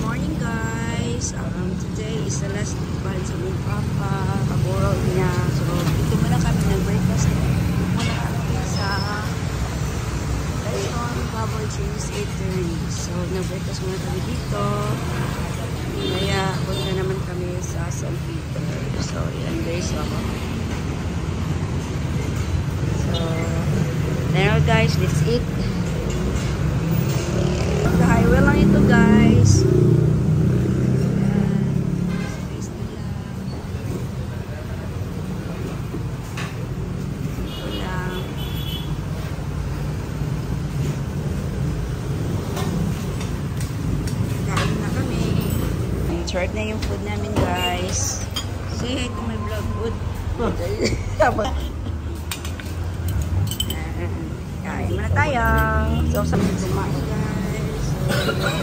morning guys. Today is the last bal sa mga papa. Kaburo niya. So, dito muna kami nag-breakfast. Muna kami sa Lechon Bubble Cheese Eatery. So, nag-breakfast muna kami dito. Kaya, punta naman kami sa San Peter. So, yan guys. So, there guys, let's eat. The highway lang ito guys. Space nila. Ito lang. Kain na kami. Short na yung food namin guys. Say hi to my vlog food. Kain muna tayo. So, sa mga kumain guys. Bye-bye.